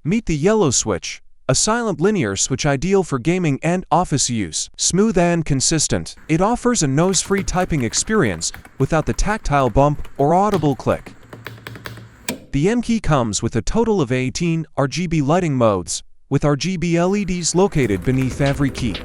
Meet the yellow switch, a silent linear switch ideal for gaming and office use. Smooth and consistent, it offers a nose-free typing experience without the tactile bump or audible click. The M key comes with a total of 18 RGB lighting modes, with RGB LEDs located beneath every key.